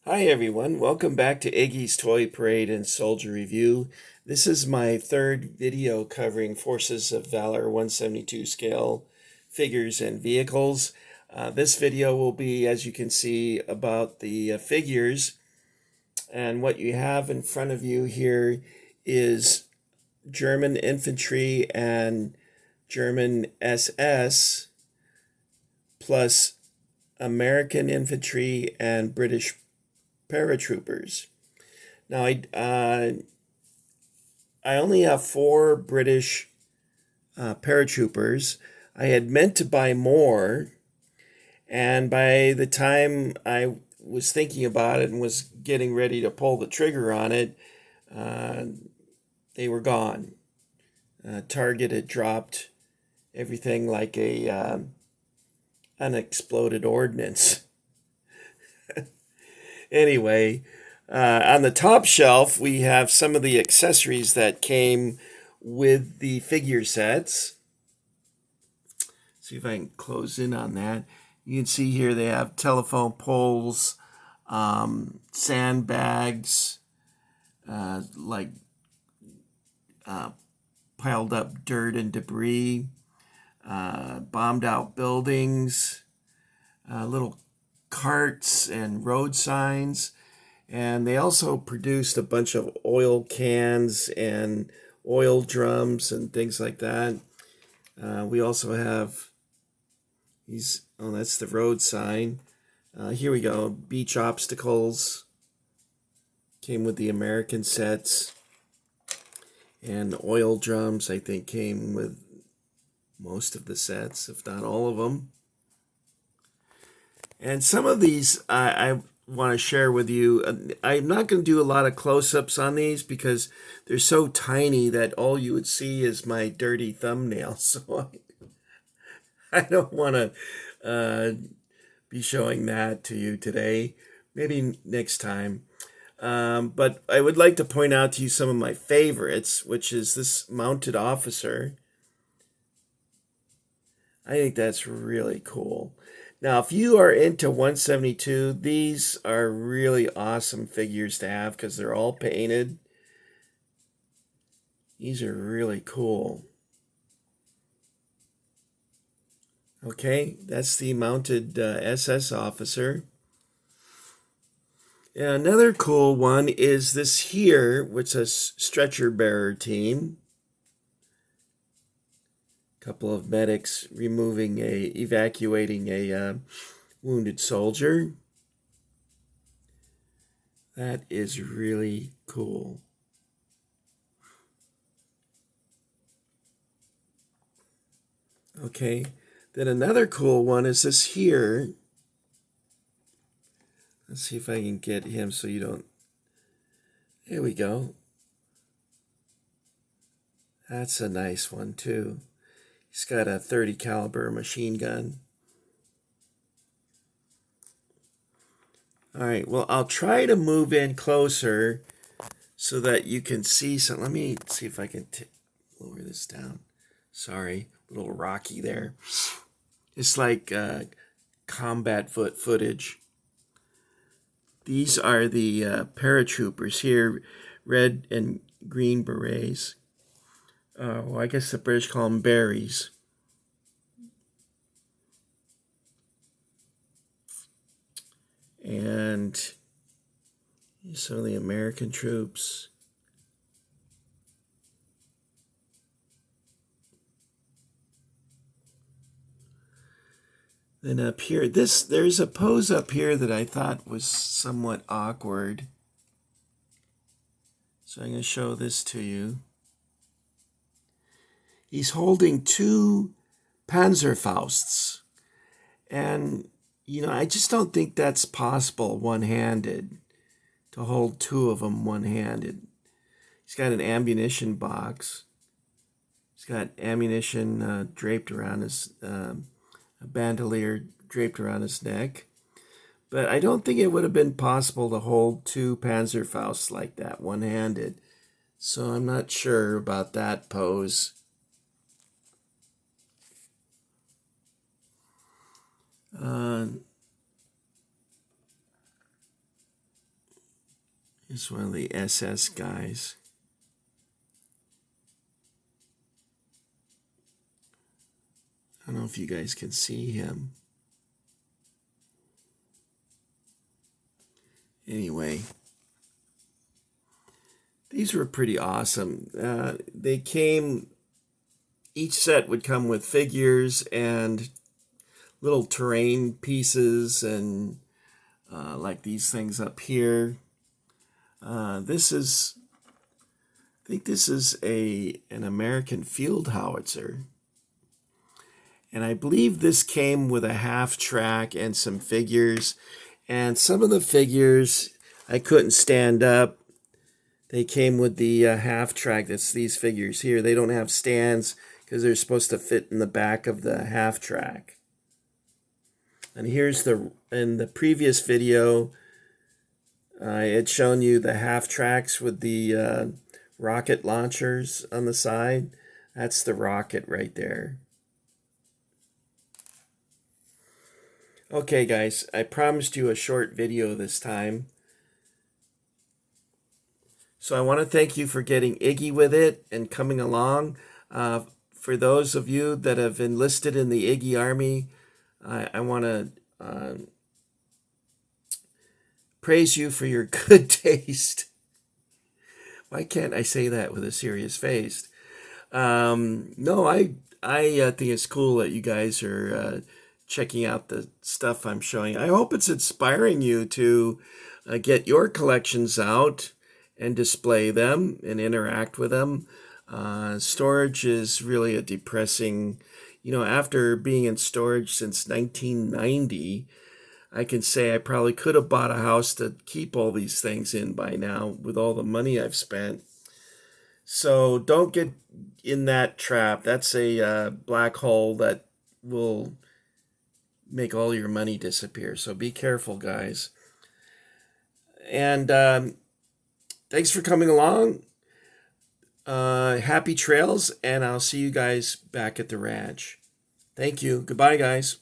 Hi everyone, welcome back to Iggy's Toy Parade and Soldier Review. This is my third video covering Forces of Valor 172 scale figures and vehicles. This video will be, as you can see, about the figures, and what you have in front of you here is German infantry and German SS plus American infantry and British paratroopers. Now, I only have four British paratroopers. I had meant to buy more, and by the time I was thinking about it and was getting ready to pull the trigger on it, uh, they were gone. Target had dropped everything like a unexploded ordnance. Anyway, on the top shelf, we have some of the accessories that came with the figure sets. See if I can close in on that. You can see here they have telephone poles, sandbags, like piled up dirt and debris, bombed out buildings, little carts and road signs. And they also produced a bunch of oil cans and oil drums and things like that. We also have these, oh, that's the road sign. Here we go, beach obstacles. Came with the American sets. And oil drums, I think, came with most of the sets, if not all of them. And some of these I want to share with you. I'm not going to do a lot of close-ups on these because they're so tiny that all you would see is my dirty thumbnail. So I don't want to be showing that to you today. Maybe next time. But I would like to point out to you some of my favorites, which is this mounted officer. I think that's really cool. Now, if you are into 172, these are really awesome figures to have because they're all painted. These are really cool. Okay, that's the mounted SS officer. And another cool one is this here, which is a stretcher bearer team. A couple of medics evacuating a wounded soldier. That is really cool. Okay, then another cool one is this here. Let's see if I can get him so you don't. There we go. That's a nice one too. He's got a 30 caliber machine gun. All right, well, I'll try to move in closer so that you can see some. Let me see if I can lower this down. Sorry, a little rocky there. It's like combat footage. These are the paratroopers here, red and green berets. Well, I guess the British call them berries. And some of the American troops. Then up here, there's a pose up here that I thought was somewhat awkward. So I'm going to show this to you. He's holding two Panzerfausts. And, I just don't think that's possible one-handed, to hold two of them one-handed. He's got an ammunition box. He's got ammunition draped around his, a bandolier draped around his neck. But I don't think it would have been possible to hold two Panzerfausts like that one-handed. So I'm not sure about that pose. Here's one of the SS guys. I don't know if you guys can see him. Anyway, these were pretty awesome. They came, each set would come with figures and little terrain pieces and like these things up here. I think this is an American field howitzer. And I believe this came with a half track and some figures. And some of the figures I couldn't stand up. They came with the half track. That's these figures here. They don't have stands because they're supposed to fit in the back of the half track. And here's in the previous video, I had shown you the half tracks with the rocket launchers on the side. That's the rocket right there. Okay, guys, I promised you a short video this time. So I want to thank you for getting Iggy with it and coming along. For those of you that have enlisted in the Iggy Army, I want to praise you for your good taste. Why can't I say that with a serious face? No, I think it's cool that you guys are checking out the stuff I'm showing. I hope it's inspiring you to get your collections out and display them and interact with them. Storage is really a depressing, after being in storage since 1990, I can say I probably could have bought a house to keep all these things in by now with all the money I've spent. So don't get in that trap. That's a black hole that will make all your money disappear. So be careful, guys. And thanks for coming along. Happy trails, and I'll see you guys back at the ranch. Thank you. Goodbye, guys.